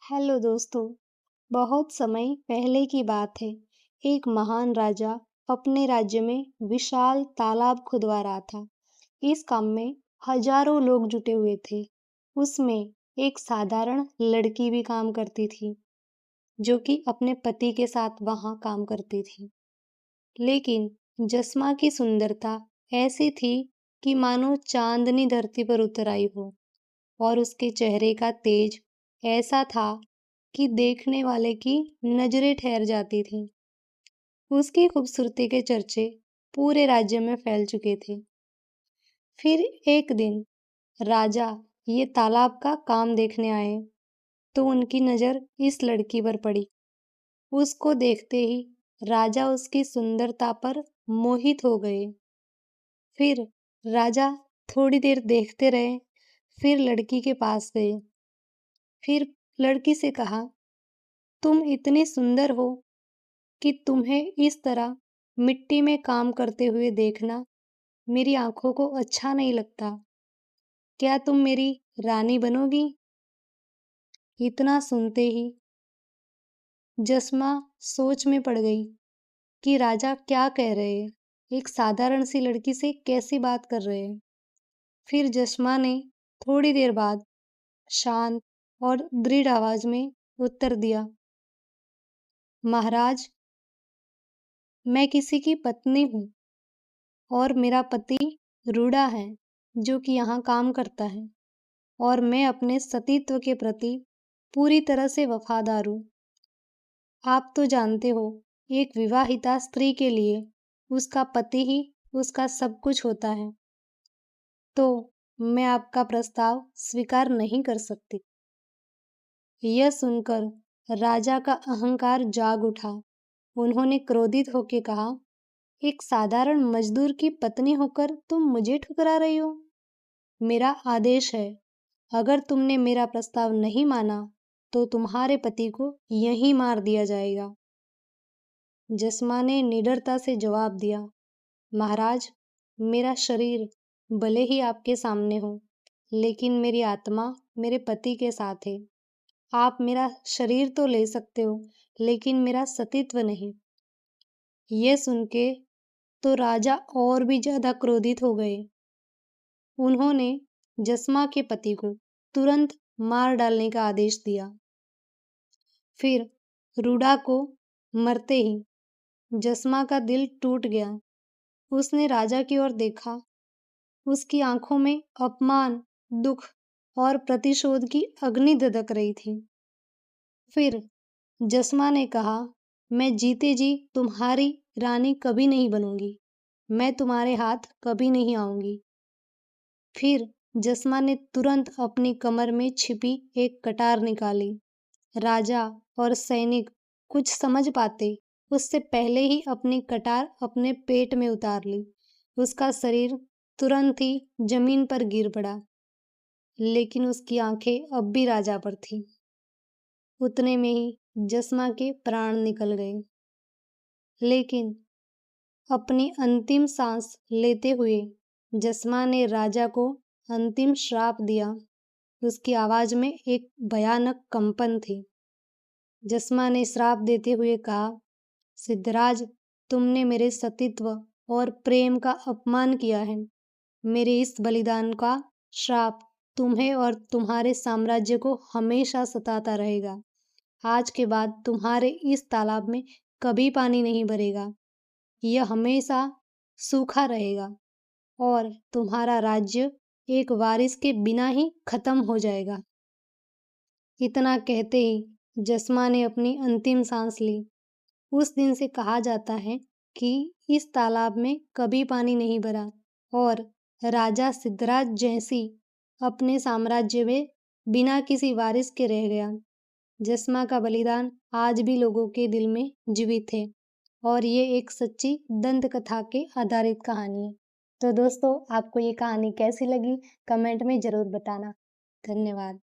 Hello दोस्तों। बहुत समय पहले की बात है। एक महान राजा अपने राज्य में विशाल तालाब खुदवा रहा था। इस काम में हजारों लोग जुटे हुए थे। उसमें एक साधारण लड़की भी काम करती थी, जो कि अपने पति के साथ वहां काम करती थी। लेकिन जस्मा की सुंदरता ऐसी थी कि मानो चांदनी धरती पर उतर आई हो, और उसके चेहरे का तेज ऐसा था कि देखने वाले की नजरें ठहर जाती थीं। उसकी खूबसूरती के चर्चे पूरे राज्य में फैल चुके थे। फिर एक दिन राजा ये तालाब का काम देखने आए, तो उनकी नजर इस लड़की पर पड़ी। उसको देखते ही राजा उसकी सुंदरता पर मोहित हो गए। फिर राजा थोड़ी देर देखते रहे, फिर लड़की के पास गए। फिर लड़की से कहा, तुम इतनी सुंदर हो कि तुम्हें इस तरह मिट्टी में काम करते हुए देखना मेरी आंखों को अच्छा नहीं लगता। क्या तुम मेरी रानी बनोगी? इतना सुनते ही जस्मा सोच में पड़ गई कि राजा क्या कह रहे हैं, एक साधारण सी लड़की से कैसी बात कर रहे हैं। फिर जस्मा ने थोड़ी देर बाद शांत और दृढ़ आवाज में उत्तर दिया, महाराज, मैं किसी की पत्नी हूँ और मेरा पति रूडा है, जो कि यहाँ काम करता है, और मैं अपने सतीत्व के प्रति पूरी तरह से वफादार हूँ। आप तो जानते हो, एक विवाहिता स्त्री के लिए उसका पति ही उसका सब कुछ होता है, तो मैं आपका प्रस्ताव स्वीकार नहीं कर सकती। यह सुनकर राजा का अहंकार जाग उठा। उन्होंने क्रोधित होकर कहा, एक साधारण मजदूर की पत्नी होकर तुम मुझे ठुकरा रही हो? मेरा आदेश है, अगर तुमने मेरा प्रस्ताव नहीं माना तो तुम्हारे पति को यहीं मार दिया जाएगा। जस्मा ने निडरता से जवाब दिया, महाराज, मेरा शरीर भले ही आपके सामने हो, लेकिन मेरी आत्मा मेरे पति के साथ है। आप मेरा शरीर तो ले सकते हो, लेकिन मेरा सतीत्व नहीं। यह सुन के तो राजा और भी ज्यादा क्रोधित हो गए। उन्होंने जस्मा के पति को तुरंत मार डालने का आदेश दिया। फिर रूडा को मरते ही जस्मा का दिल टूट गया। उसने राजा की ओर देखा। उसकी आंखों में अपमान, दुख और प्रतिशोध की अग्नि दधक रही थी। फिर जस्मा ने कहा, मैं जीते जी तुम्हारी रानी कभी नहीं बनूंगी। मैं तुम्हारे हाथ कभी नहीं आऊंगी। फिर जस्मा ने तुरंत अपनी कमर में छिपी एक कटार निकाली। राजा और सैनिक कुछ समझ पाते उससे पहले ही अपनी कटार अपने पेट में उतार ली। उसका शरीर तुरंत ही जमीन पर गिर पड़ा, लेकिन उसकी आंखें अब भी राजा पर थीं। उतने में ही जस्मा के प्राण निकल गए। लेकिन अपनी अंतिम सांस लेते हुए जस्मा ने राजा को अंतिम श्राप दिया। उसकी आवाज में एक भयानक कंपन थी। जस्मा ने श्राप देते हुए कहा, सिद्धराज, तुमने मेरे सतीत्व और प्रेम का अपमान किया है। मेरे इस बलिदान का श्राप तुम्हें और तुम्हारे साम्राज्य को हमेशा सताता रहेगा। आज के बाद तुम्हारे इस तालाब में कभी पानी नहीं भरेगा। यह हमेशा सूखा रहेगा और तुम्हारा राज्य एक वारिस के बिना ही खत्म हो जाएगा। इतना कहते ही जस्मा ने अपनी अंतिम सांस ली। उस दिन से कहा जाता है कि इस तालाब में कभी पानी नहीं भरा और राजा सिद्धराज जैसी अपने साम्राज्य में बिना किसी वारिस के रह गया। जस्मा का बलिदान आज भी लोगों के दिल में जीवित है, और ये एक सच्ची दंत कथा के आधारित कहानी है। तो दोस्तों, आपको ये कहानी कैसी लगी कमेंट में ज़रूर बताना। धन्यवाद।